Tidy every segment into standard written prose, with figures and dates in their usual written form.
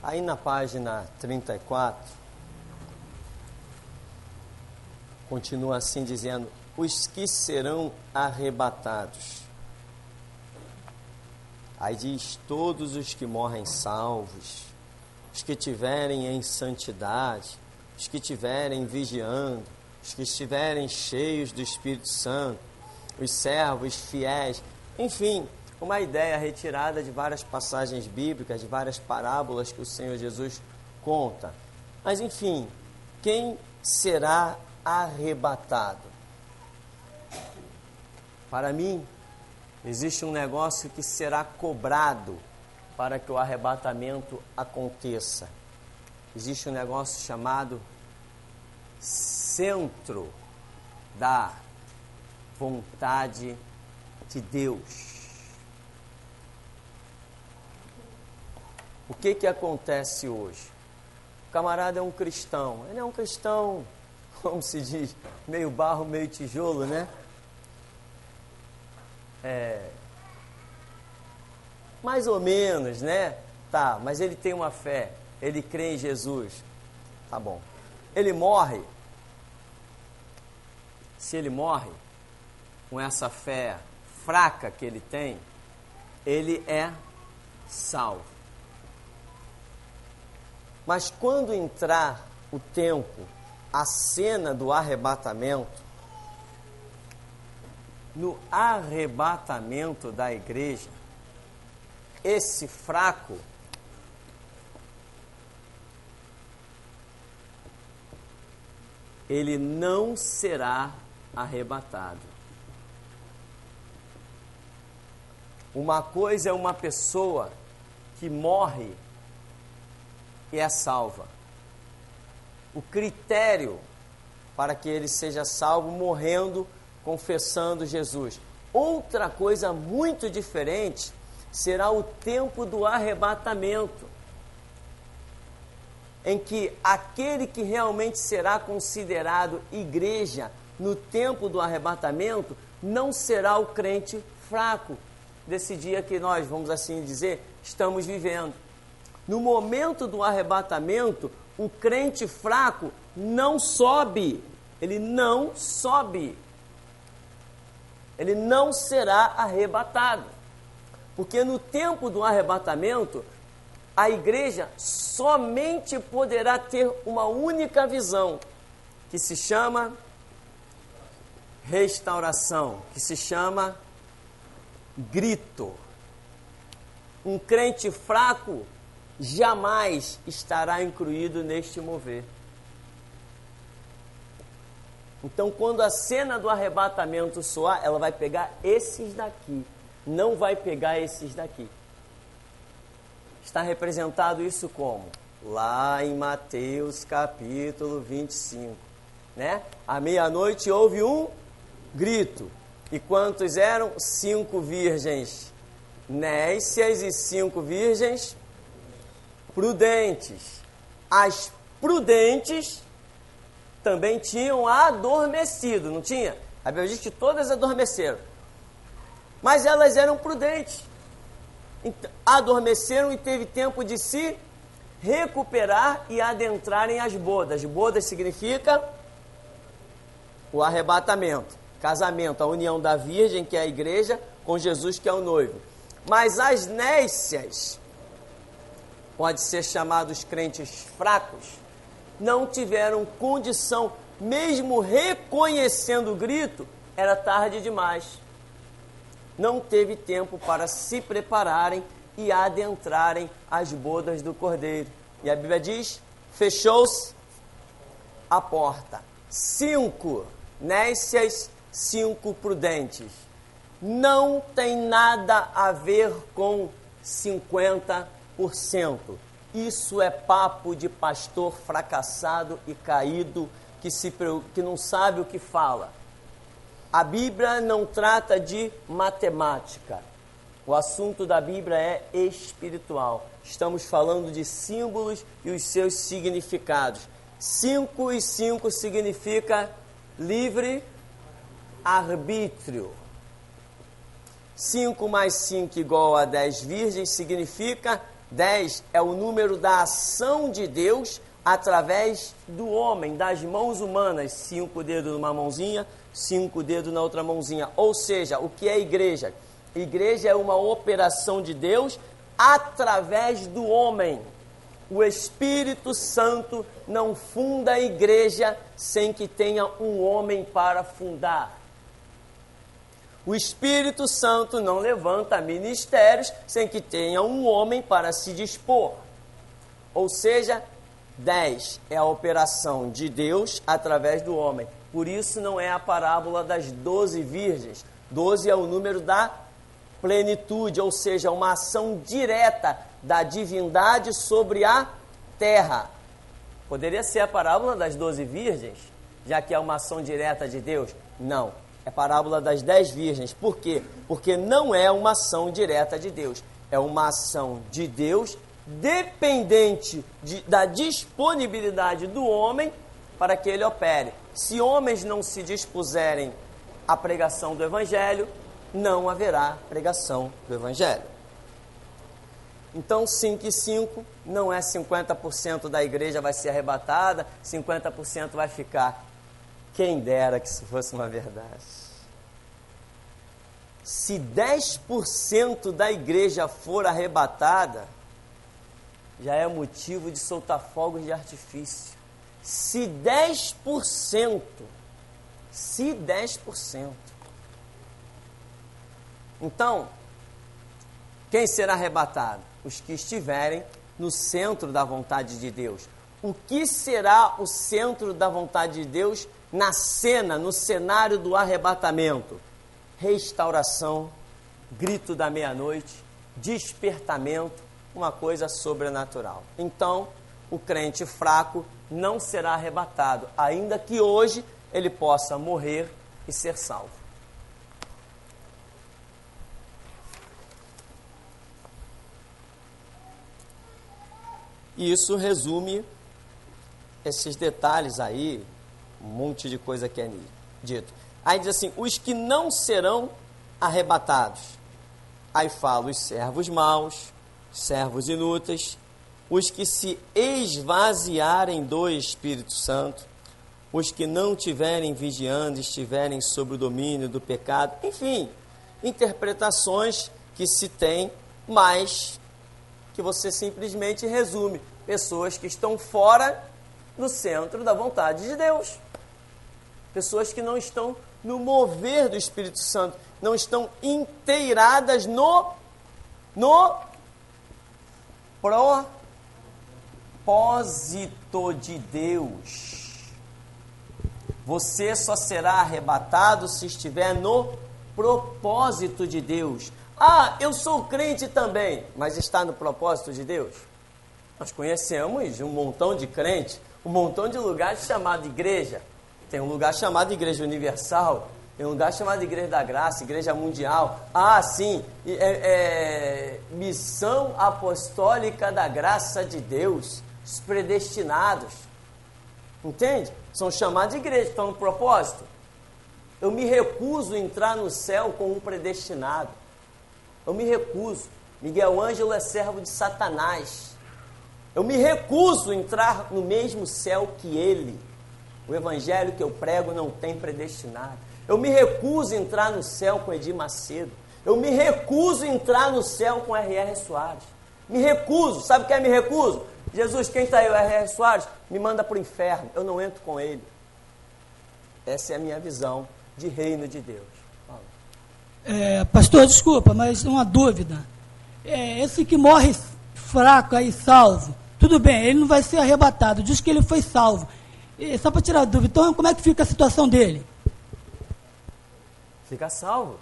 Aí na página 34, continua assim dizendo: os que serão arrebatados. Aí diz: todos os que morrem salvos, os que estiverem em santidade, os que estiverem vigiando, os que estiverem cheios do Espírito Santo, os servos fiéis, enfim, uma ideia retirada de várias passagens bíblicas, de várias parábolas que o Senhor Jesus conta. Mas enfim, quem será arrebatado? Para mim, existe um negócio que será cobrado para que o arrebatamento aconteça. Existe um negócio chamado centro da vontade de Deus. O que acontece hoje? O camarada é um cristão. Ele é um cristão, como se diz, meio barro, meio tijolo, né? Mais ou menos, né? Tá, mas ele tem uma fé. Ele crê em Jesus. Tá bom. Ele morre. Se ele morre com essa fé fraca que ele tem, ele é salvo. Mas quando entrar o tempo, a cena do arrebatamento, no arrebatamento da igreja, esse fraco ele não será arrebatado. Uma coisa é uma pessoa que morre e é salva. O critério para que ele seja salvo morrendo, confessando Jesus. Outra coisa muito diferente será o tempo do arrebatamento, em que aquele que realmente será considerado igreja no tempo do arrebatamento não será o crente fraco desse dia que nós, vamos assim dizer, estamos vivendo. No momento do arrebatamento, o crente fraco não sobe, ele não sobe, ele não será arrebatado, porque no tempo do arrebatamento, a igreja somente poderá ter uma única visão, que se chama restauração, que se chama grito. Um crente fraco jamais estará incluído neste mover. Então, quando a cena do arrebatamento soar, ela vai pegar esses daqui, não vai pegar esses daqui. Está representado isso como? Lá em Mateus capítulo 25, né? À meia-noite houve um grito. E quantos eram? 5 virgens nécias e 5 virgens prudentes. As prudentes também tinham adormecido, não tinha? A Bíblia diz que todas adormeceram. Mas elas eram prudentes. Então, adormeceram e teve tempo de se recuperar e adentrarem as bodas. Bodas significa o arrebatamento, casamento, a união da virgem, que é a igreja, com Jesus, que é o noivo. Mas as nécias, pode ser chamados crentes fracos, não tiveram condição, mesmo reconhecendo o grito, era tarde demais. Não teve tempo para se prepararem e adentrarem as bodas do Cordeiro. E a Bíblia diz, fechou-se a porta. 5 nécias, 5 prudentes. Não tem nada a ver com 50%. Isso é papo de pastor fracassado e caído que não sabe o que fala. A Bíblia não trata de matemática. O assunto da Bíblia é espiritual. Estamos falando de símbolos e os seus significados. 5 e 5 significa livre arbítrio. 5 mais 5 igual a 10 virgens significa 10 é o número da ação de Deus através do homem, das mãos humanas. 5 dedos numa mãozinha, 5 dedos na outra mãozinha. Ou seja, o que é igreja? Igreja é uma operação de Deus através do homem. O Espírito Santo não funda a igreja sem que tenha um homem para fundar. O Espírito Santo não levanta ministérios sem que tenha um homem para se dispor. Ou seja, 10 é a operação de Deus através do homem. Por isso não é a parábola das 12 virgens. 12 é o número da plenitude, ou seja, uma ação direta da divindade sobre a terra. Poderia ser a parábola das 12 virgens, já que é uma ação direta de Deus? Não, é a parábola das 10 virgens. Por quê? Porque não é uma ação direta de Deus, é uma ação de Deus dependente da disponibilidade do homem para que ele opere. Se homens não se dispuserem à pregação do Evangelho, não haverá pregação do Evangelho. Então, 5 e 5 não é 50% da igreja vai ser arrebatada, 50% vai ficar. Quem dera que isso fosse uma verdade. Se 10% da igreja for arrebatada, já é motivo de soltar fogos de artifício. Se 10%, então, quem será arrebatado? Os que estiverem no centro da vontade de Deus. O que será o centro da vontade de Deus na cena, no cenário do arrebatamento? Restauração, grito da meia-noite, despertamento, uma coisa sobrenatural. Então, o crente fraco não será arrebatado, ainda que hoje ele possa morrer e ser salvo. E isso resume esses detalhes aí, um monte de coisa que é dito. Aí diz assim, os que não serão arrebatados. Aí fala os servos maus, servos inúteis, os que se esvaziarem do Espírito Santo, os que não tiverem vigiando, estiverem sob o domínio do pecado. Enfim, interpretações que se tem, mas que você simplesmente resume. Pessoas que estão fora do centro da vontade de Deus. Pessoas que não estão no mover do Espírito Santo, não estão inteiradas no propósito de Deus. Você só será arrebatado se estiver no propósito de Deus. Ah, eu sou crente também, mas está no propósito de Deus? Nós conhecemos um montão de crentes, um montão de lugares chamados igreja. Tem um lugar chamado Igreja Universal, tem um lugar chamado Igreja da Graça, Igreja Mundial. Ah, sim, Missão Apostólica da Graça de Deus, os predestinados. Entende? São chamados de igreja, estão no propósito. Eu me recuso a entrar no céu com um predestinado. Eu me recuso. Miguel Ângelo é servo de Satanás. Eu me recuso a entrar no mesmo céu que ele. O evangelho que eu prego não tem predestinado. Eu me recuso a entrar no céu com Edir Macedo. Eu me recuso a entrar no céu com R.R. Soares. Me recuso. Sabe o que é me recuso? Jesus, quem está aí? O R.R. Soares? Me manda para o inferno. Eu não entro com ele. Essa é a minha visão de reino de Deus. Pastor, desculpa, mas uma dúvida. Esse que morre fraco aí, salvo, tudo bem, ele não vai ser arrebatado, diz que ele foi salvo. Só para tirar a dúvida, então como é que fica a situação dele? Fica salvo.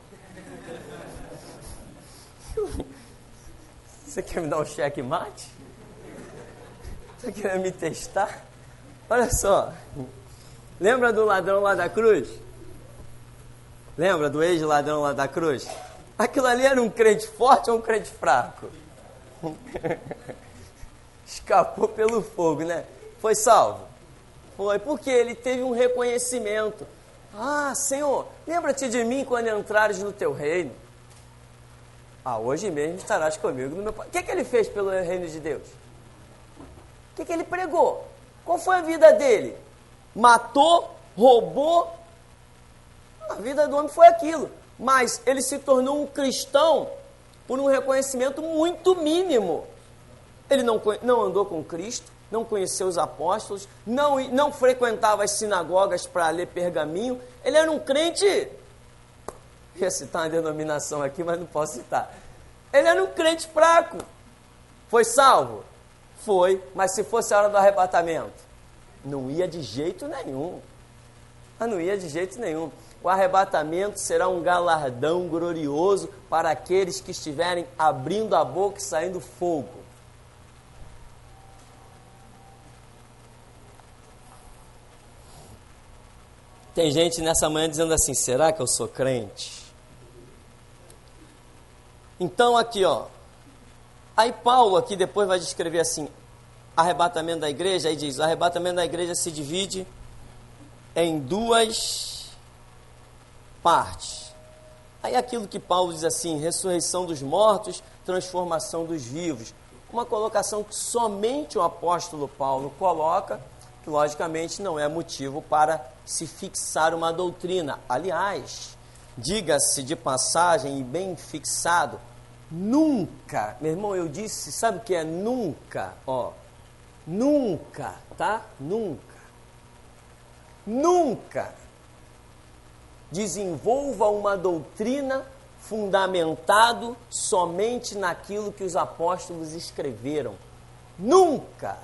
Você quer me dar um checkmate? Você quer me testar? Olha só, lembra do ladrão lá da cruz? Lembra do ex-ladrão lá da cruz? Aquilo ali era um crente forte ou um crente fraco? Escapou pelo fogo, né? Foi salvo? Foi, porque ele teve um reconhecimento. Ah, Senhor, lembra-te de mim quando entrares no teu reino. hoje mesmo estarás comigo no meu Pai. O que ele fez pelo reino de Deus? O que ele pregou? Qual foi a vida dele? Matou, roubou. A vida do homem foi aquilo. Mas ele se tornou um cristão por um reconhecimento muito mínimo. Ele não andou com Cristo, não conheceu os apóstolos, não frequentava as sinagogas para ler pergaminho. Ele era um crente... Ia citar uma denominação aqui, mas não posso citar. Ele era um crente fraco. Foi salvo? Foi, mas se fosse a hora do arrebatamento, não ia de jeito nenhum. Não ia de jeito nenhum. O arrebatamento será um galardão glorioso para aqueles que estiverem abrindo a boca e saindo fogo. Tem gente nessa manhã dizendo assim, será que eu sou crente? Então aqui, ó. Aí Paulo aqui depois vai descrever assim, arrebatamento da igreja, aí diz, o arrebatamento da igreja se divide em duas partes. Aí aquilo que Paulo diz assim, ressurreição dos mortos, transformação dos vivos. Uma colocação que somente o apóstolo Paulo coloca, que logicamente não é motivo para se fixar uma doutrina. Aliás, diga-se de passagem e bem fixado, nunca, meu irmão, eu disse, sabe o que é nunca? Ó, nunca, tá? Nunca desenvolva uma doutrina fundamentado somente naquilo que os apóstolos escreveram. Nunca!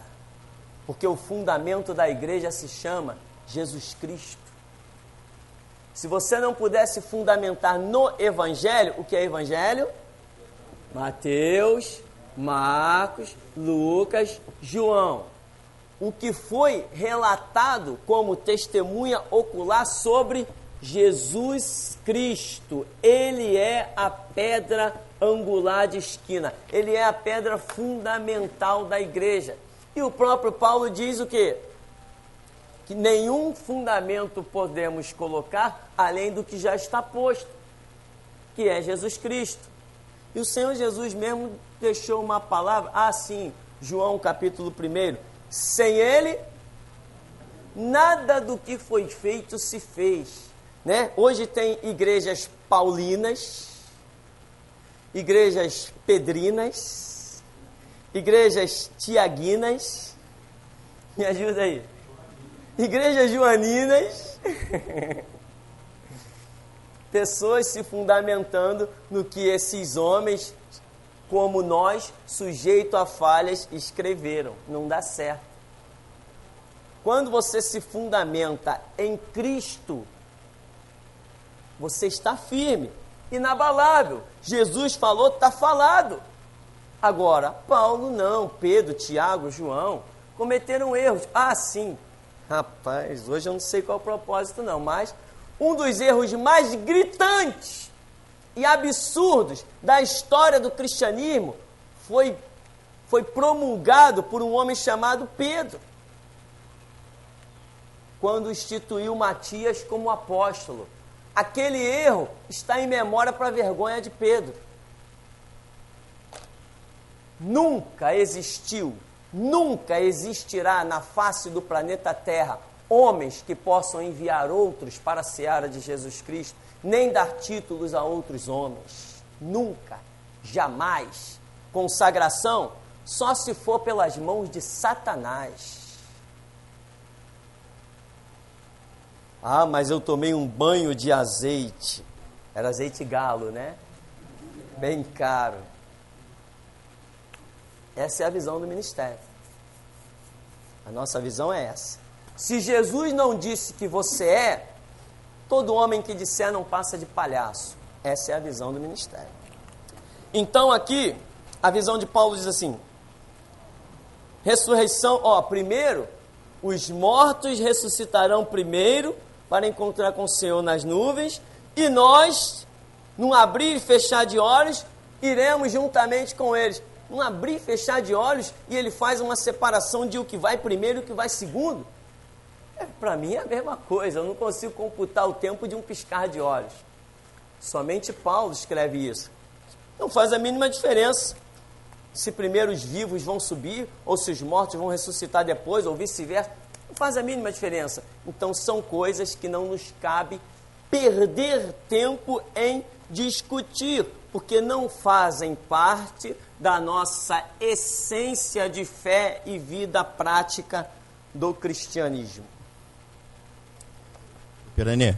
Porque o fundamento da igreja se chama Jesus Cristo. Se você não pudesse fundamentar no Evangelho, o que é Evangelho? Mateus, Marcos, Lucas, João. O que foi relatado como testemunha ocular sobre Jesus Cristo. Ele é a pedra angular de esquina. Ele é a pedra fundamental da igreja. E o próprio Paulo diz o quê? Que nenhum fundamento podemos colocar além do que já está posto, que é Jesus Cristo. E o Senhor Jesus mesmo deixou uma palavra, sim, João capítulo 1, sem Ele, nada do que foi feito se fez. Né? Hoje tem igrejas paulinas, igrejas pedrinas, igrejas tiaguinas, me ajuda aí, igrejas joaninas, pessoas se fundamentando no que esses homens, como nós, sujeito a falhas, escreveram. Não dá certo. Quando você se fundamenta em Cristo, você está firme, inabalável. Jesus falou, está falado. Agora, Paulo não, Pedro, Tiago, João, cometeram erros. Sim, rapaz, hoje eu não sei qual é o propósito não, mas um dos erros mais gritantes e absurdos da história do cristianismo foi promulgado por um homem chamado Pedro, quando instituiu Matias como apóstolo. Aquele erro está em memória para a vergonha de Pedro. Nunca existiu, nunca existirá na face do planeta Terra homens que possam enviar outros para a seara de Jesus Cristo, nem dar títulos a outros homens. Nunca, jamais. Consagração só se for pelas mãos de Satanás. Mas eu tomei um banho de azeite. Era azeite galo, né? Bem caro. Essa é a visão do ministério. A nossa visão é essa. Se Jesus não disse que você é, todo homem que disser não passa de palhaço. Essa é a visão do ministério. Então aqui, a visão de Paulo diz assim, ressurreição, primeiro, os mortos ressuscitarão primeiro para encontrar com o Senhor nas nuvens, e nós, num abrir e fechar de olhos, iremos juntamente com eles. Num abrir e fechar de olhos, e ele faz uma separação de o que vai primeiro e o que vai segundo. Para mim é a mesma coisa, eu não consigo computar o tempo de um piscar de olhos. Somente Paulo escreve isso. Não faz a mínima diferença se primeiro os vivos vão subir, ou se os mortos vão ressuscitar depois, ou vice-versa. Não faz a mínima diferença. Então são coisas que não nos cabe perder tempo em discutir, porque não fazem parte da nossa essência de fé e vida prática do cristianismo. Piranê,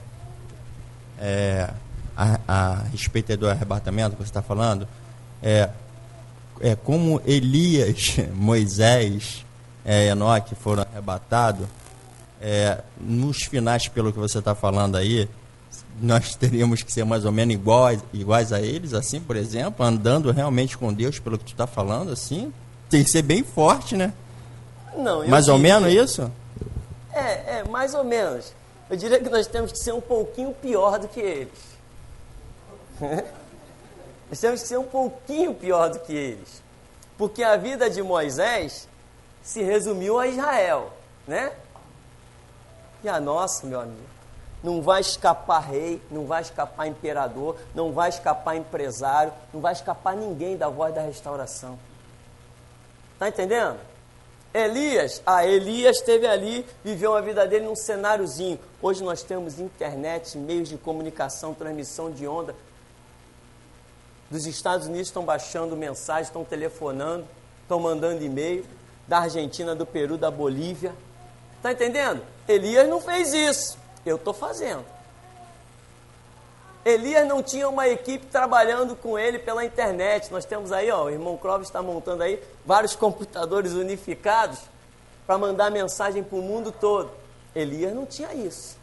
a respeito do arrebatamento que você está falando, como Elias, Moisés, Enoque foram arrebatados, nos finais, pelo que você está falando aí, nós teríamos que ser mais ou menos iguais a eles, assim, por exemplo, andando realmente com Deus, pelo que tu está falando, assim, tem que ser bem forte, né? Não, mais ou menos isso? Mais ou menos. Eu diria que nós temos que ser um pouquinho pior do que eles. Nós temos que ser um pouquinho pior do que eles. Porque a vida de Moisés se resumiu a Israel, né? E a nossa, meu amigo, não vai escapar rei, não vai escapar imperador, não vai escapar empresário, não vai escapar ninguém da voz da restauração. Está entendendo? Elias esteve ali, viveu a vida dele num cenáriozinho. Hoje nós temos internet, meios de comunicação, transmissão de onda. Dos Estados Unidos estão baixando mensagens, estão telefonando, estão mandando e-mail. Da Argentina, do Peru, da Bolívia. Está entendendo? Elias não fez isso. Eu estou fazendo. Elias não tinha uma equipe trabalhando com ele pela internet. Nós temos aí, o irmão Clóvis está montando aí vários computadores unificados para mandar mensagem para o mundo todo. Elias não tinha isso.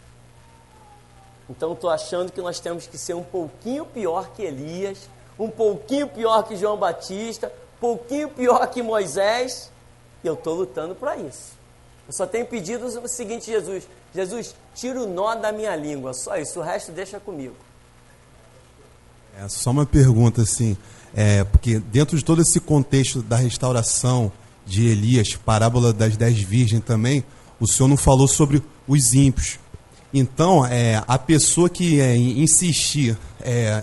Então estou achando que nós temos que ser um pouquinho pior que Elias, um pouquinho pior que João Batista, um pouquinho pior que Moisés, e eu estou lutando para isso. Eu só tenho pedido o seguinte, Jesus, tira o nó da minha língua, só isso, o resto deixa comigo. Só uma pergunta, assim, porque dentro de todo esse contexto da restauração de Elias, parábola das 10 virgens também, o senhor não falou sobre os ímpios. Então, a pessoa que insistir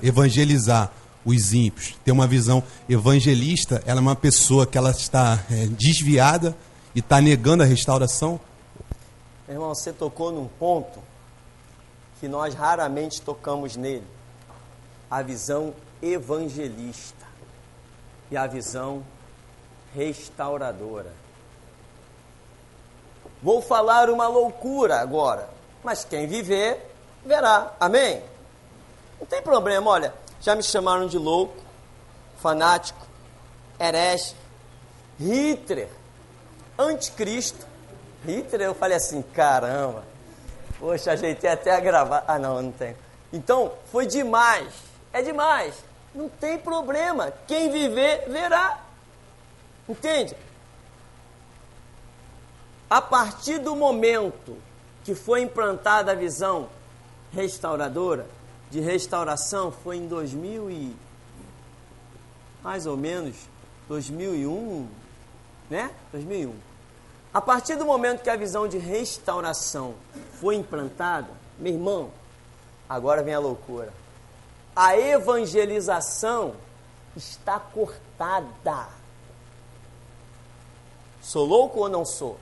evangelizar os ímpios, ter uma visão evangelista, ela é uma pessoa que ela está desviada e está negando a restauração? Meu irmão, você tocou num ponto que nós raramente tocamos nele. A visão evangelista e a visão restauradora. Vou falar uma loucura agora, mas quem viver, verá. Amém? Não tem problema, olha, já me chamaram de louco, fanático, herege, Hitler, anticristo. Hitler, eu falei assim, caramba, poxa, ajeitei até a gravar. Ah, não tenho. Então, foi demais, é demais. Não tem problema, quem viver, verá. Entende? A partir do momento que foi implantada a visão restauradora, de restauração, foi em 2000 e... mais ou menos, 2001, né? 2001. A partir do momento que a visão de restauração foi implantada, meu irmão, agora vem a loucura. A evangelização está cortada. Sou louco ou não sou?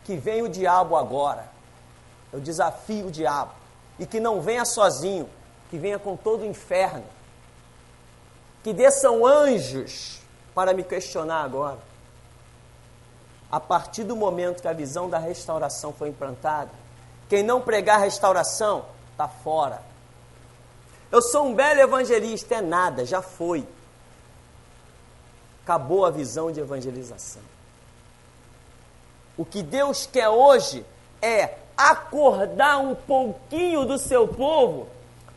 Que venha o diabo agora. Eu desafio o diabo. E que não venha sozinho, que venha com todo o inferno. Que desçam anjos para me questionar agora. A partir do momento que a visão da restauração foi implantada, quem não pregar restauração, está fora. Eu sou um belo evangelista, é nada, já foi. Acabou a visão de evangelização. O que Deus quer hoje é acordar um pouquinho do seu povo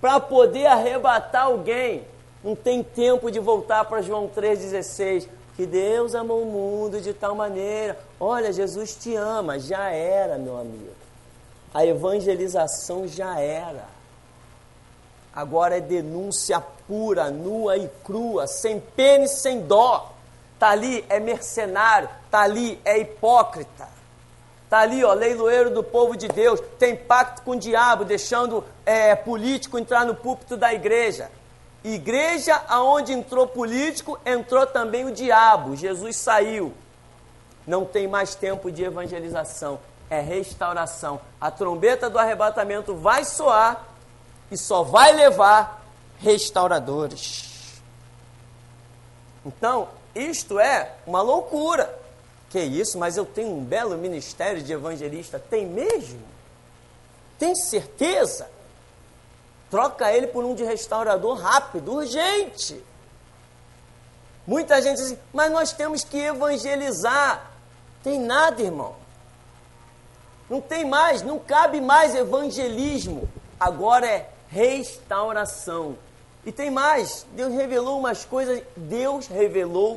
para poder arrebatar alguém. Não tem tempo de voltar para João 3,16. Que Deus amou o mundo de tal maneira. Olha, Jesus te ama. Já era, meu amigo. A evangelização já era. Agora é denúncia pura, nua e crua, sem pena e sem dó. Está ali, é mercenário. Está ali, é hipócrita. Está ali, leiloeiro do povo de Deus. Tem pacto com o diabo, deixando político entrar no púlpito da igreja. Igreja aonde entrou político, entrou também o diabo. Jesus saiu. Não tem mais tempo de evangelização, é restauração. A trombeta do arrebatamento vai soar e só vai levar restauradores. Então, isto é uma loucura. Que isso, mas eu tenho um belo ministério de evangelista. Tem mesmo? Tem certeza? Troca ele por um de restaurador rápido, urgente. Muita gente diz assim, mas nós temos que evangelizar. Tem nada, irmão. Não tem mais, não cabe mais evangelismo. Agora é restauração. E tem mais, Deus revelou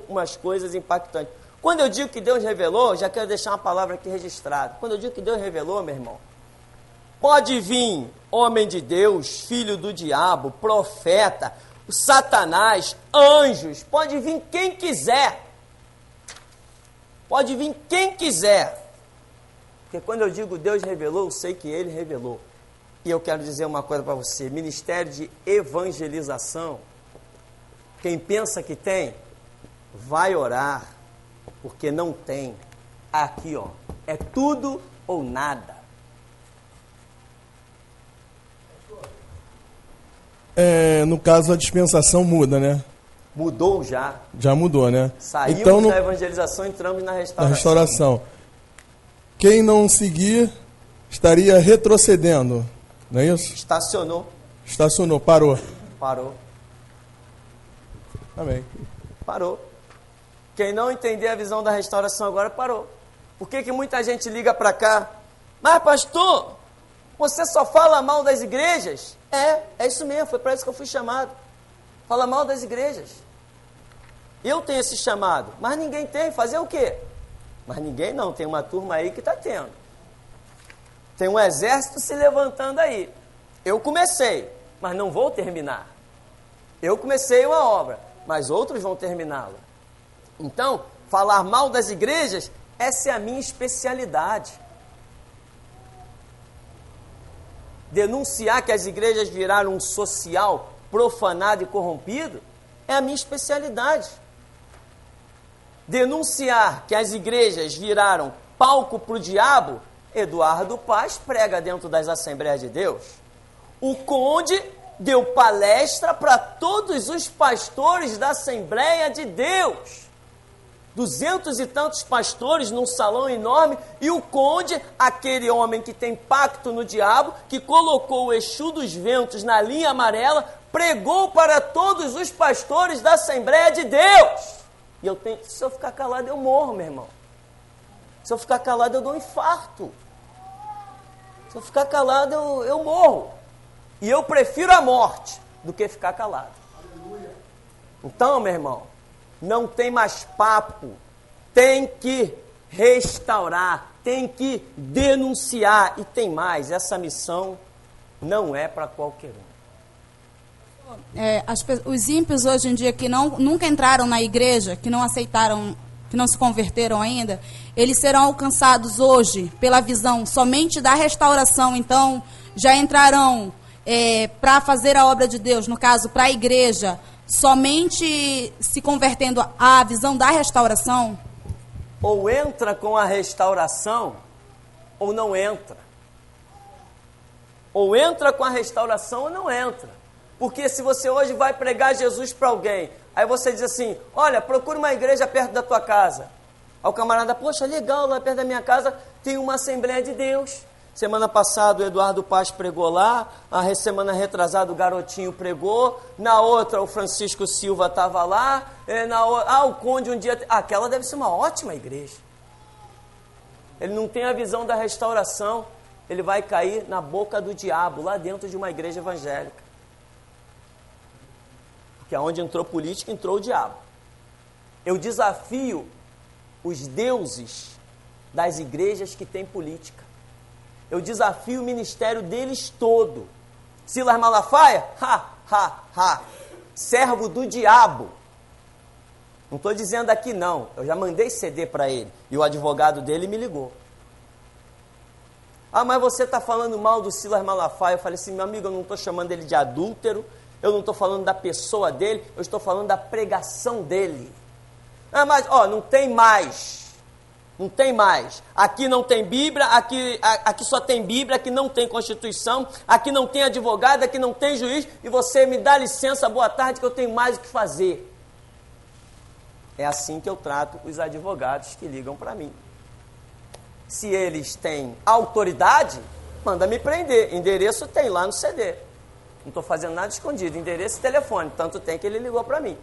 umas coisas impactantes. Quando eu digo que Deus revelou, já quero deixar uma palavra aqui registrada. Quando eu digo que Deus revelou, meu irmão, pode vir homem de Deus, filho do diabo, profeta, Satanás, anjos, pode vir quem quiser. Pode vir quem quiser. Porque quando eu digo Deus revelou, eu sei que Ele revelou. E eu quero dizer uma coisa para você, ministério de evangelização, quem pensa que tem, vai orar, porque não tem. Aqui, ó, é tudo ou nada. No caso, a dispensação muda, né? Mudou já. Já mudou, né? Saímos então, da evangelização, entramos na restauração. Na restauração. Quem não seguir estaria retrocedendo, não é isso? Estacionou, parou. Amém. Parou. Quem não entender a visão da restauração agora, parou. Por que muita gente liga para cá? Mas pastor, você só fala mal das igrejas? É isso mesmo, foi para isso que eu fui chamado. Fala mal das igrejas. Eu tenho esse chamado, mas ninguém tem. Fazer o quê? Mas ninguém não, tem uma turma aí que está tendo. Tem um exército se levantando aí. Eu comecei, mas não vou terminar. Eu comecei uma obra, mas outros vão terminá-la. Então, falar mal das igrejas, essa é a minha especialidade. Denunciar que as igrejas viraram um social profanado e corrompido, é a minha especialidade. Denunciar que as igrejas viraram palco para o diabo, Eduardo Paz prega dentro das Assembleias de Deus. O Conde deu palestra para todos os pastores da Assembleia de Deus. 200 e tantos pastores num salão enorme, e o Conde, aquele homem que tem pacto no diabo, que colocou o Exu dos Ventos na linha amarela, pregou para todos os pastores da Assembleia de Deus. E se eu ficar calado, eu morro, meu irmão. Se eu ficar calado, eu dou um infarto. Se eu ficar calado, eu morro. E eu prefiro a morte do que ficar calado. Então, meu irmão, não tem mais papo. Tem que restaurar, tem que denunciar. E tem mais, essa missão não é para qualquer um. Os ímpios hoje em dia que nunca entraram na igreja, que não aceitaram, que não se converteram ainda, eles serão alcançados hoje pela visão somente da restauração. Então, já entrarão para fazer a obra de Deus, no caso, para a igreja, somente se convertendo à visão da restauração? Ou entra com a restauração, ou não entra. Ou entra com a restauração, ou não entra. Porque se você hoje vai pregar Jesus para alguém, aí você diz assim, olha, procura uma igreja perto da tua casa. Aí o camarada, poxa, legal, lá perto da minha casa tem uma Assembleia de Deus. Semana passada o Eduardo Paz pregou lá, a semana retrasada o Garotinho pregou, na outra o Francisco Silva estava lá, o Conde um dia... aquela deve ser uma ótima igreja. Ele não tem a visão da restauração, ele vai cair na boca do diabo, lá dentro de uma igreja evangélica. Porque aonde entrou política, entrou o diabo. Eu desafio os deuses das igrejas que têm política. Eu desafio o ministério deles todo. Silas Malafaia? Servo do diabo. Não estou dizendo aqui não. Eu já mandei CD para ele. E o advogado dele me ligou. Mas você está falando mal do Silas Malafaia. Eu falei assim, meu amigo, eu não estou chamando ele de adúltero. Eu não estou falando da pessoa dele, eu estou falando da pregação dele. Ah, mas, não tem mais. Não tem mais. Aqui não tem Bíblia, aqui só tem Bíblia, aqui não tem Constituição, aqui não tem advogado, aqui não tem juiz, e você me dá licença, boa tarde, que eu tenho mais o que fazer. É assim que eu trato os advogados que ligam para mim. Se eles têm autoridade, manda me prender. Endereço tem lá no CD. Não estou fazendo nada escondido. Endereço e telefone. Tanto tem que ele ligou para mim.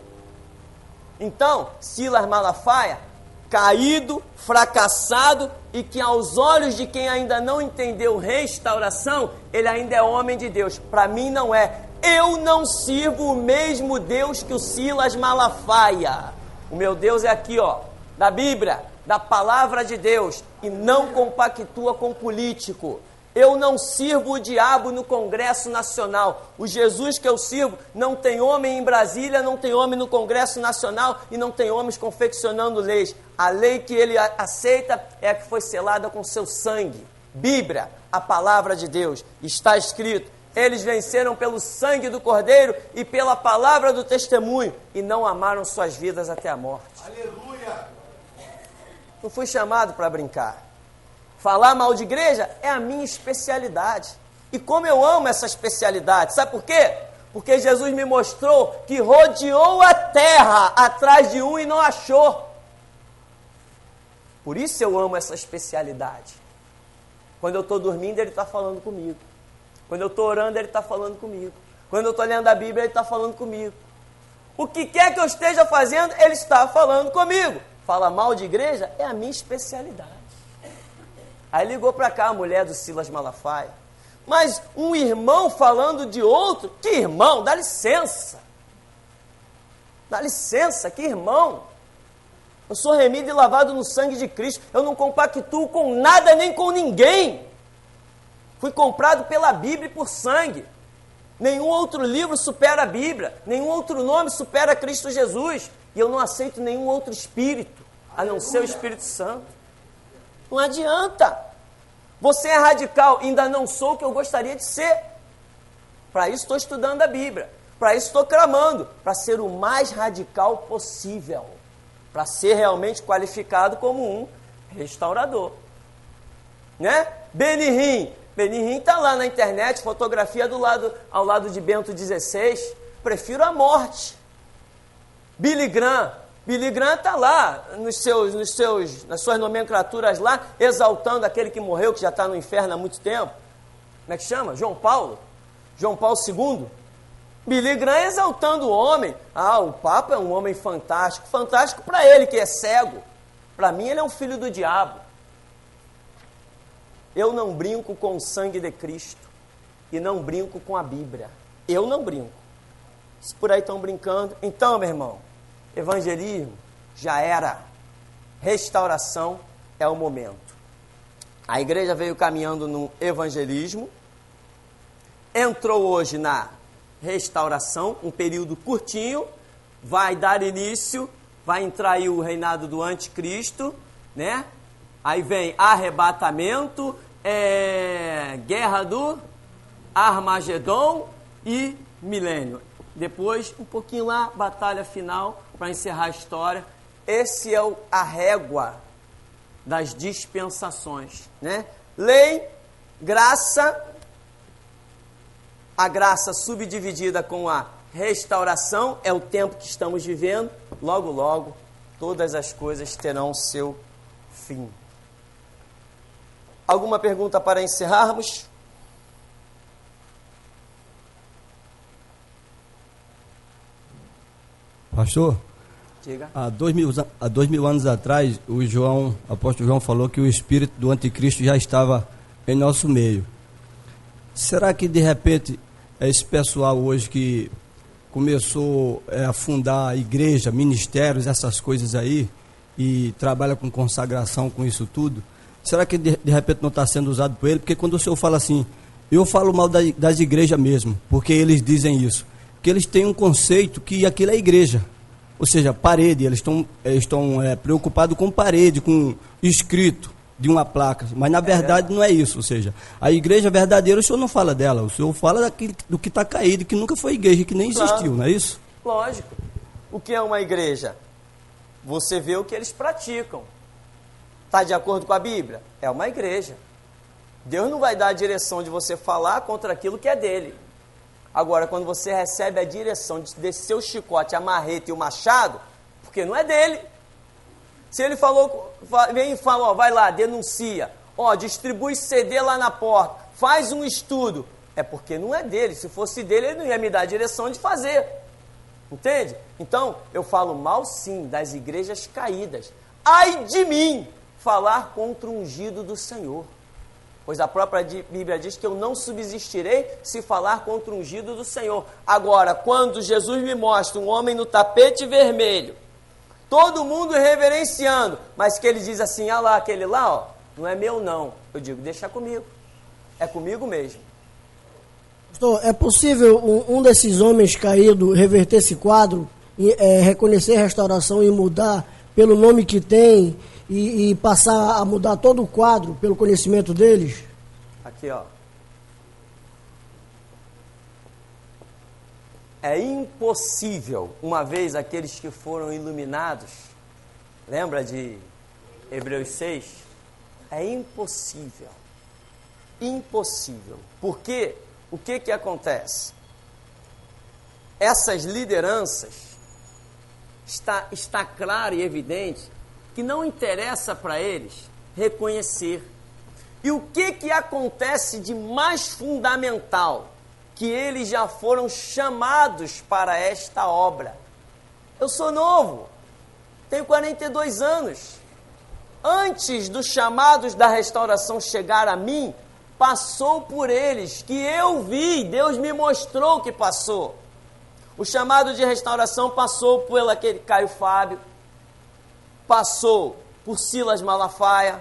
Então, Silas Malafaia, caído, fracassado, e que aos olhos de quem ainda não entendeu restauração, ele ainda é homem de Deus. Para mim não é. Eu não sirvo o mesmo Deus que o Silas Malafaia. O meu Deus é aqui, da Bíblia, da palavra de Deus, e não compactua com político. Eu não sirvo o diabo no Congresso Nacional. O Jesus que eu sirvo não tem homem em Brasília, não tem homem no Congresso Nacional e não tem homens confeccionando leis. A lei que ele aceita é a que foi selada com seu sangue. Bíblia, a palavra de Deus. Está escrito: eles venceram pelo sangue do Cordeiro e pela palavra do testemunho e não amaram suas vidas até a morte. Aleluia! Não fui chamado para brincar. Falar mal de igreja é a minha especialidade. E como eu amo essa especialidade, sabe por quê? Porque Jesus me mostrou que rodeou a terra atrás de um e não achou. Por isso eu amo essa especialidade. Quando eu estou dormindo, Ele está falando comigo. Quando eu estou orando, Ele está falando comigo. Quando eu estou lendo a Bíblia, Ele está falando comigo. O que quer que eu esteja fazendo, Ele está falando comigo. Fala mal de igreja é a minha especialidade. Aí ligou para cá a mulher do Silas Malafaia. Mas um irmão falando de outro? Que irmão? Dá licença. Dá licença, que irmão? Eu sou remido e lavado no sangue de Cristo. Eu não compactuo com nada nem com ninguém. Fui comprado pela Bíblia e por sangue. Nenhum outro livro supera a Bíblia. Nenhum outro nome supera Cristo Jesus. E eu não aceito nenhum outro espírito, a não ser o Espírito Santo. Não adianta. Você é radical, ainda não sou o que eu gostaria de ser. Para isso estou estudando a Bíblia. Para isso estou clamando, para ser o mais radical possível. Para ser realmente qualificado como um restaurador. Né? Benihim está lá na internet, fotografia ao lado de Bento XVI. Prefiro a morte. Billy Graham está lá nas suas nomenclaturas lá, exaltando aquele que morreu, que já está no inferno há muito tempo. Como é que chama? João Paulo II. Billy Graham exaltando o homem. O Papa é um homem fantástico. Fantástico para ele que é cego. Para mim ele é um filho do diabo. Eu não brinco com o sangue de Cristo. E não brinco com a Bíblia. Eu não brinco. Se por aí estão brincando, então, meu irmão, evangelismo já era. Restauração é o momento. A igreja veio caminhando no evangelismo, entrou hoje na restauração, um período curtinho, vai dar início, vai entrar aí o reinado do anticristo, né? Aí vem arrebatamento, guerra do Armagedon e milênio. Depois, um pouquinho lá, batalha final, para encerrar a história. Esse é a régua das dispensações, né? Lei, graça, a graça subdividida com a restauração, é o tempo que estamos vivendo. Logo, logo, todas as coisas terão seu fim. Alguma pergunta para encerrarmos? Pastor, Diga. Há 2000 anos atrás, o apóstolo João falou que o espírito do anticristo já estava em nosso meio. Será que de repente esse pessoal hoje que começou a fundar a igreja, ministérios, essas coisas aí, e trabalha com consagração, com isso tudo, será que de repente não está sendo usado por ele? Porque quando o senhor fala assim, eu falo mal das igrejas mesmo, porque eles dizem isso, que eles têm um conceito que aquilo é igreja, ou seja, parede, eles estão preocupados com parede, com escrito, de uma placa, mas na verdade não é isso, ou seja, a igreja verdadeira o senhor não fala dela, o senhor fala do que está caído, que nunca foi igreja, que nem existiu, Claro. não é isso? Lógico. O que é uma igreja? Você vê o que eles praticam. Está de acordo com a Bíblia? É uma igreja. Deus não vai dar a direção de você falar contra aquilo que é dele. Agora, quando você recebe a direção de descer o chicote, a marreta e o machado, porque não é dele. Se ele falou, vem e fala, ó, vai lá, denuncia, ó, distribui CD lá na porta, faz um estudo, é porque não é dele. Se fosse dele, ele não ia me dar a direção de fazer. Entende? Então, eu falo mal sim das igrejas caídas. Ai de mim falar contra o ungido do Senhor. Pois a própria Bíblia diz que eu não subsistirei se falar contra o ungido do Senhor. Agora, quando Jesus me mostra um homem no tapete vermelho, todo mundo reverenciando, mas que ele diz assim, ah lá, aquele lá, ó, não é meu não. Eu digo, deixa comigo. É comigo mesmo. Pastor, é possível um desses homens caídos reverter esse quadro, reconhecer a restauração e mudar pelo nome que tem e passar a mudar todo o quadro pelo conhecimento deles? Aqui, ó. É impossível, uma vez aqueles que foram iluminados, lembra de Hebreus 6? É impossível. Impossível. Porque o que acontece? Essas lideranças, está claro e evidente que não interessa para eles reconhecer. E o que acontece de mais fundamental? Que eles já foram chamados para esta obra. Eu sou novo, tenho 42 anos. Antes dos chamados da restauração chegar a mim, passou por eles, que eu vi, Deus me mostrou que passou. O chamado de restauração passou por aquele Caio Fábio, passou por Silas Malafaia,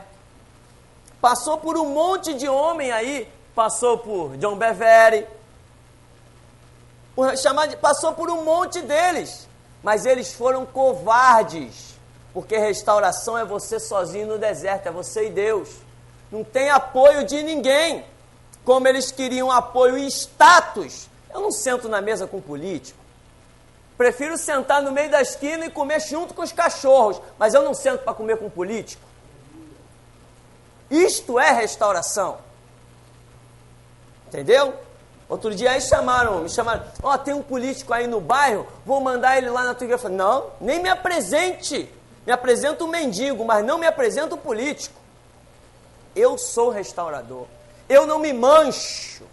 passou por um monte de homem aí, passou por John Bevere, passou por um monte deles, mas eles foram covardes, porque restauração é você sozinho no deserto, é você e Deus. Não tem apoio de ninguém, como eles queriam apoio e status. Eu não sento na mesa com político. Prefiro sentar no meio da esquina e comer junto com os cachorros, mas eu não sento para comer com político. Isto é restauração. Entendeu? Outro dia aí me chamaram, ó, tem um político aí no bairro, vou mandar ele lá na tua igreja. Eu falei, não, nem me apresente. Me apresenta um mendigo, mas não me apresenta um político. Eu sou restaurador. Eu não me mancho.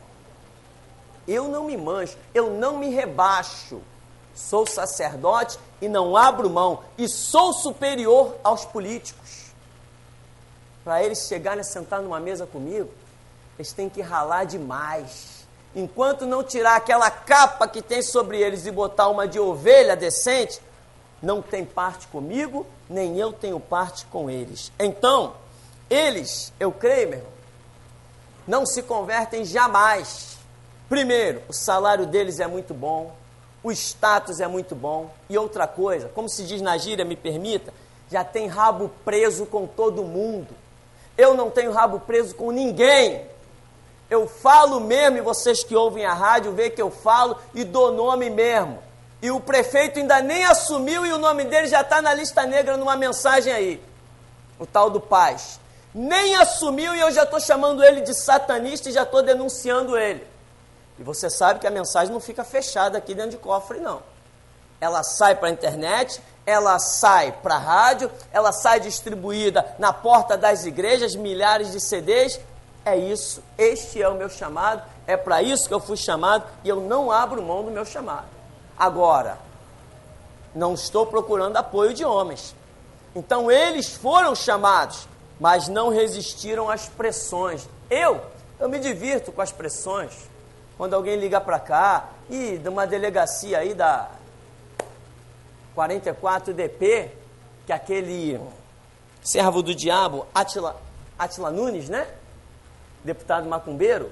Eu não me mancho. Eu não me rebaixo. Sou sacerdote e não abro mão. E sou superior aos políticos. Para eles chegarem a sentar numa mesa comigo, eles têm que ralar demais. Enquanto não tirar aquela capa que tem sobre eles e botar uma de ovelha decente, não tem parte comigo, nem eu tenho parte com eles. Então, eles, eu creio, meu irmão, não se convertem jamais. Primeiro, o salário deles é muito bom, o status é muito bom. E outra coisa, como se diz na gíria, me permita, já tem rabo preso com todo mundo. Eu não tenho rabo preso com ninguém. Eu falo mesmo, e vocês que ouvem a rádio, veem que eu falo e dou nome mesmo. E o prefeito ainda nem assumiu e o nome dele já está na lista negra numa mensagem aí. O tal do Paz. Nem assumiu e eu já estou chamando ele de satanista e já estou denunciando ele. E você sabe que a mensagem não fica fechada aqui dentro de cofre, não. Ela sai para a internet, ela sai para a rádio, ela sai distribuída na porta das igrejas, milhares de CDs. É isso, este é o meu chamado, é para isso que eu fui chamado e eu não abro mão do meu chamado. Agora, não estou procurando apoio de homens. Então eles foram chamados, mas não resistiram às pressões. Eu me divirto com as pressões. Quando alguém liga para cá, e de uma delegacia aí da 44DP, que é aquele servo do diabo, Átila Nunes, né? Deputado macumbeiro,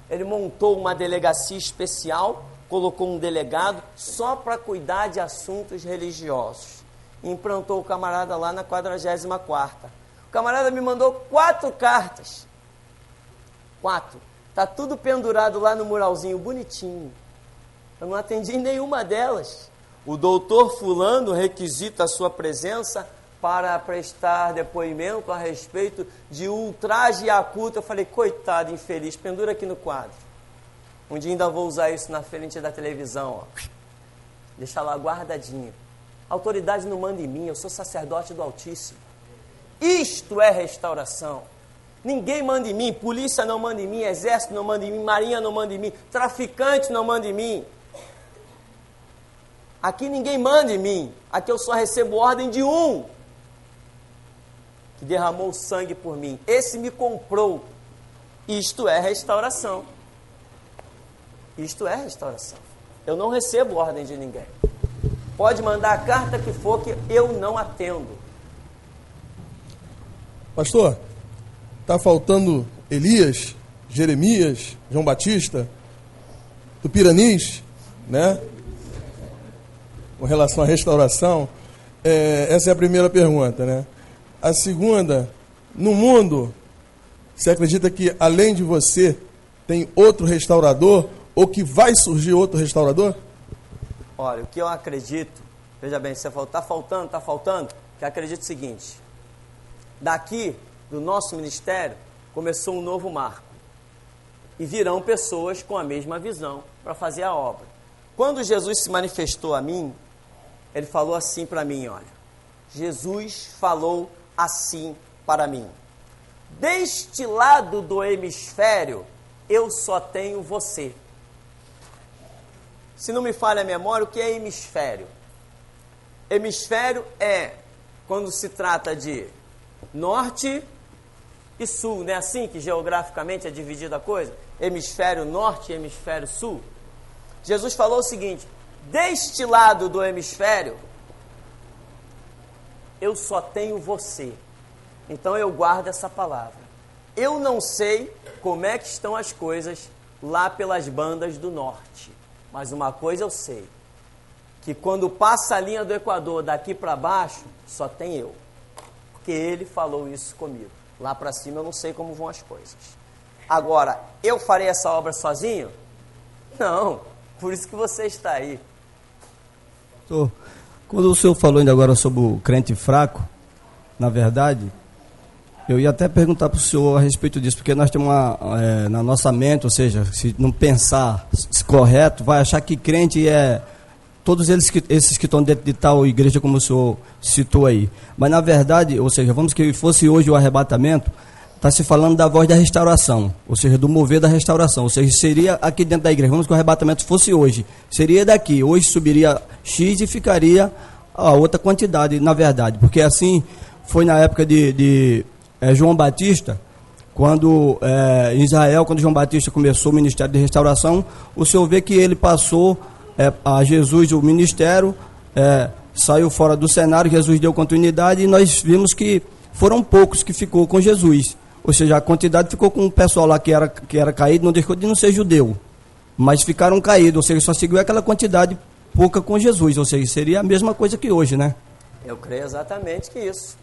ele montou uma delegacia especial, colocou um delegado só para cuidar de assuntos religiosos. Implantou o camarada lá na 44ª. camarada me mandou 4 cartas. 4. Tá tudo pendurado lá no muralzinho, bonitinho. Eu não atendi nenhuma delas. O doutor fulano requisita a sua presença para prestar depoimento a respeito de ultraje à culto. Eu falei, coitado, infeliz, pendura aqui no quadro. Um dia ainda vou usar isso na frente da televisão, ó. Deixa lá guardadinho. A autoridade não manda em mim, eu sou sacerdote do Altíssimo. Isto é restauração. Ninguém manda em mim, polícia não manda em mim, exército não manda em mim, marinha não manda em mim, traficante não manda em mim. Aqui ninguém manda em mim, aqui eu só recebo ordem de um que derramou sangue por mim. Esse me comprou. Isto é restauração. Isto é restauração. Eu não recebo ordem de ninguém. Pode mandar a carta que for que eu não atendo. Pastor, está faltando Elias, Jeremias, João Batista, Tupiranis, né? Com relação à restauração. Essa é a primeira pergunta, né? A segunda, no mundo, você acredita que além de você tem outro restaurador ou que vai surgir outro restaurador? Olha, o que eu acredito, veja bem, você falou, está faltando, que eu acredito o seguinte, daqui do nosso ministério começou um novo marco e virão pessoas com a mesma visão para fazer a obra. Quando Jesus se manifestou a mim, ele falou assim para mim, olha, Jesus falou assim para mim, deste lado do hemisfério eu só tenho você. Se não me falha a memória, o que é hemisfério? Hemisfério é quando se trata de norte e sul, não é assim que geograficamente é dividida a coisa? Hemisfério norte e hemisfério sul. Jesus falou o seguinte, deste lado do hemisfério, eu só tenho você. Então eu guardo essa palavra. Eu não sei como é que estão as coisas lá pelas bandas do norte. Mas uma coisa eu sei, que quando passa a linha do Equador daqui para baixo, só tem eu. Porque ele falou isso comigo. Lá para cima eu não sei como vão as coisas. Agora, eu farei essa obra sozinho? Não, por isso que você está aí. Quando o senhor falou ainda agora sobre o crente fraco, na verdade, eu ia até perguntar para o senhor a respeito disso, porque nós temos na nossa mente, ou seja, se não pensar correto, vai achar que crente é todos esses que estão dentro de tal igreja, como o senhor citou aí. Mas na verdade, ou seja, vamos que fosse hoje o arrebatamento, está se falando da voz da restauração, ou seja, do mover da restauração, ou seja, seria aqui dentro da igreja, vamos que o arrebatamento fosse hoje, seria daqui, hoje subiria X e ficaria a outra quantidade, na verdade, porque assim foi na época de João Batista, quando em Israel, quando João Batista começou o ministério de restauração, o senhor vê que ele passou a Jesus o ministério, saiu fora do cenário, Jesus deu continuidade e nós vimos que foram poucos que ficou com Jesus, ou seja, a quantidade ficou com o pessoal lá que era caído, não deixou de não ser judeu, mas ficaram caídos, ou seja, só seguiu aquela quantidade pouca com Jesus, ou seja, seria a mesma coisa que hoje, né? Eu creio exatamente que isso.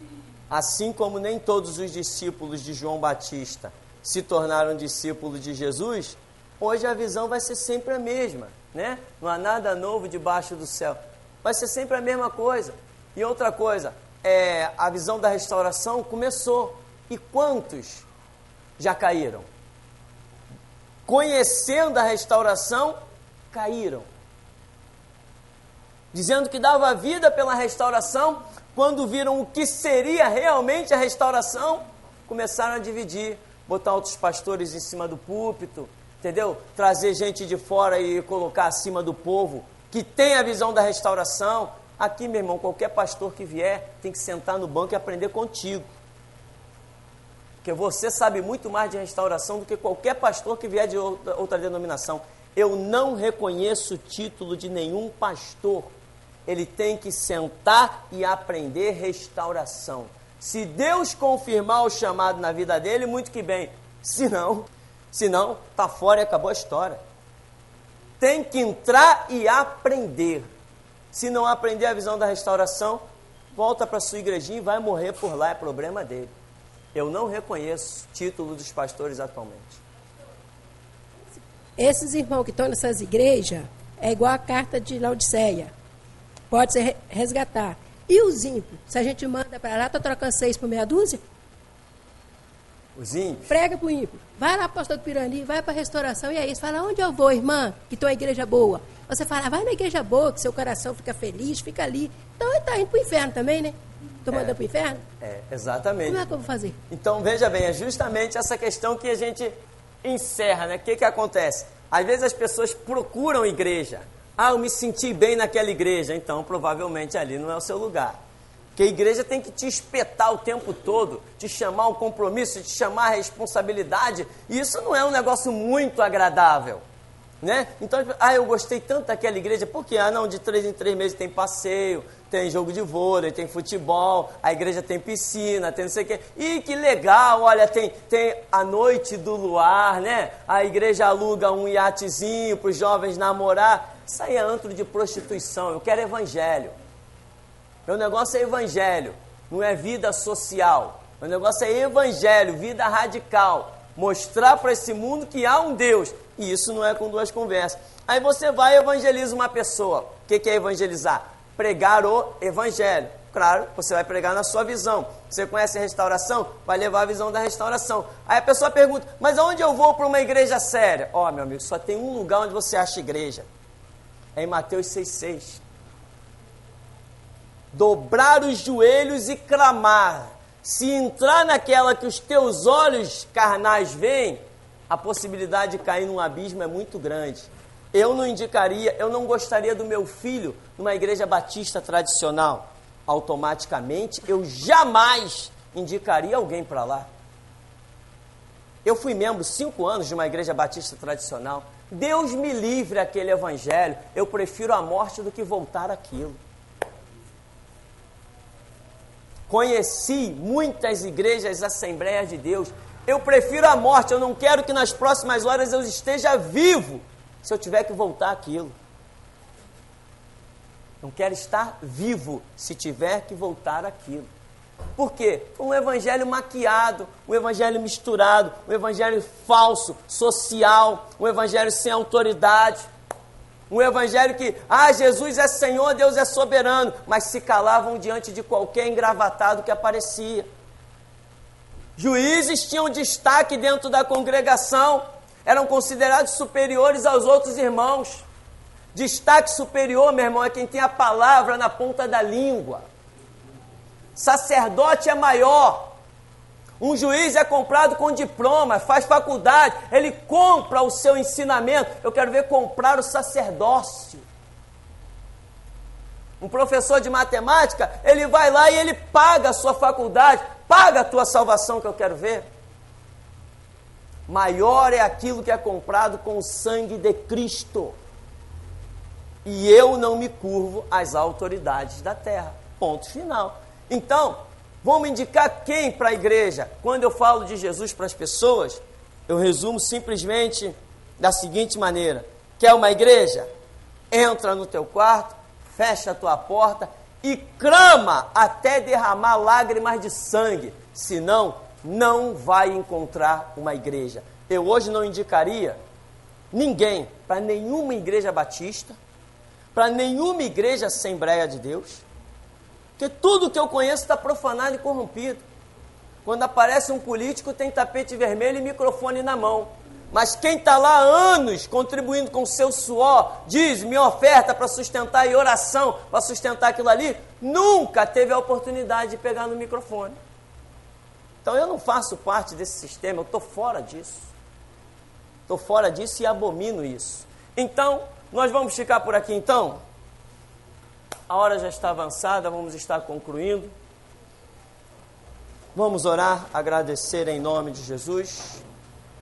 Assim como nem todos os discípulos de João Batista se tornaram discípulos de Jesus, hoje a visão vai ser sempre a mesma, né? Não há nada novo debaixo do céu. Vai ser sempre a mesma coisa. E outra coisa, a visão da restauração começou. E quantos já caíram? Conhecendo a restauração, caíram. Dizendo que dava vida pela restauração, quando viram o que seria realmente a restauração, começaram a dividir, botar outros pastores em cima do púlpito, entendeu? Trazer gente de fora e colocar acima do povo, que tem a visão da restauração. Aqui, meu irmão, qualquer pastor que vier, tem que sentar no banco e aprender contigo. Porque você sabe muito mais de restauração do que qualquer pastor que vier de outra denominação. Eu não reconheço o título de nenhum pastor. Ele tem que sentar e aprender restauração. Se Deus confirmar o chamado na vida dele, muito que bem. Se não, está fora e acabou a história. Tem que entrar e aprender. Se não aprender a visão da restauração, volta para sua igrejinha e vai morrer por lá, é problema dele. Eu não reconheço título dos pastores atualmente. Esses irmãos que estão nessas igrejas, é igual a carta de Laodiceia. Pode se resgatar. E os ímpios? Se a gente manda para lá, está trocando 6 por meia dúzia? Os ímpios? Prega para o ímpio. Vai lá, pastor do Pirani, vai para a restauração, e é isso. Fala, onde eu vou, irmã, que tem uma igreja boa? Você fala, vai na igreja boa, que seu coração fica feliz, fica ali. Então ele está indo para o inferno também, né? Estou mandando para o inferno? Exatamente. Como é que eu vou fazer? Então, veja bem, é justamente essa questão que a gente encerra, né? O que acontece? Às vezes as pessoas procuram igreja. Eu me senti bem naquela igreja. Então, provavelmente ali não é o seu lugar. Porque a igreja tem que te espetar o tempo todo, te chamar ao compromisso, te chamar à responsabilidade. E isso não é um negócio muito agradável, né? Então, eu gostei tanto daquela igreja. Por quê? Não, de 3 em 3 meses tem passeio, tem jogo de vôlei, tem futebol, a igreja tem piscina, tem não sei o quê. E que legal, olha, tem a noite do luar, né? A igreja aluga um iatezinho para os jovens namorar. Isso aí é antro de prostituição. Eu quero evangelho. Meu negócio é evangelho, não é vida social. Meu negócio é evangelho, vida radical. Mostrar para esse mundo que há um Deus. E isso não é com duas conversas. Aí você vai e evangeliza uma pessoa. O que é evangelizar? Pregar o evangelho. Claro, você vai pregar na sua visão. Você conhece a restauração? Vai levar a visão da restauração. Aí a pessoa pergunta, mas aonde eu vou para uma igreja séria? Meu amigo, só tem um lugar onde você acha igreja. É em Mateus 6,6. Dobrar os joelhos e clamar. Se entrar naquela que os teus olhos carnais veem, a possibilidade de cair num abismo é muito grande. Eu não indicaria, eu não gostaria do meu filho numa igreja batista tradicional. Automaticamente, eu jamais indicaria alguém para lá. Eu fui membro 5 anos de uma igreja batista tradicional. Deus me livre aquele evangelho. Eu prefiro a morte do que voltar àquilo. Conheci muitas igrejas, Assembleias de Deus. Eu prefiro a morte. Eu não quero que nas próximas horas eu esteja vivo se eu tiver que voltar àquilo. Não quero estar vivo se tiver que voltar àquilo. Por quê? Um evangelho maquiado, um evangelho misturado, um evangelho falso, social, um evangelho sem autoridade. Um evangelho que, Jesus é Senhor, Deus é soberano, mas se calavam diante de qualquer engravatado que aparecia. Juízes tinham destaque dentro da congregação, eram considerados superiores aos outros irmãos. Destaque superior, meu irmão, é quem tem a palavra na ponta da língua. Sacerdote é maior. Um juiz é comprado com diploma, faz faculdade, ele compra o seu ensinamento. Eu quero ver comprar o sacerdócio. Um professor de matemática, ele vai lá e ele paga a sua faculdade, paga a tua salvação, que eu quero ver. Maior é aquilo que é comprado com o sangue de Cristo. E eu não me curvo às autoridades da terra. Ponto final. Então, vamos indicar quem para a igreja? Quando eu falo de Jesus para as pessoas, eu resumo simplesmente da seguinte maneira. Quer uma igreja? Entra no teu quarto, fecha a tua porta e clama até derramar lágrimas de sangue. Senão, não vai encontrar uma igreja. Eu hoje não indicaria ninguém para nenhuma igreja batista, para nenhuma igreja Assembleia de Deus, porque tudo que eu conheço está profanado e corrompido. Quando aparece um político, tem tapete vermelho e microfone na mão. Mas quem está lá há anos contribuindo com o seu suor, dízimo e oferta para sustentar e oração, para sustentar aquilo ali, nunca teve a oportunidade de pegar no microfone. Então eu não faço parte desse sistema, eu estou fora disso. Estou fora disso e abomino isso. Então, nós vamos ficar por aqui então. A hora já está avançada, vamos estar concluindo. Vamos orar, agradecer em nome de Jesus.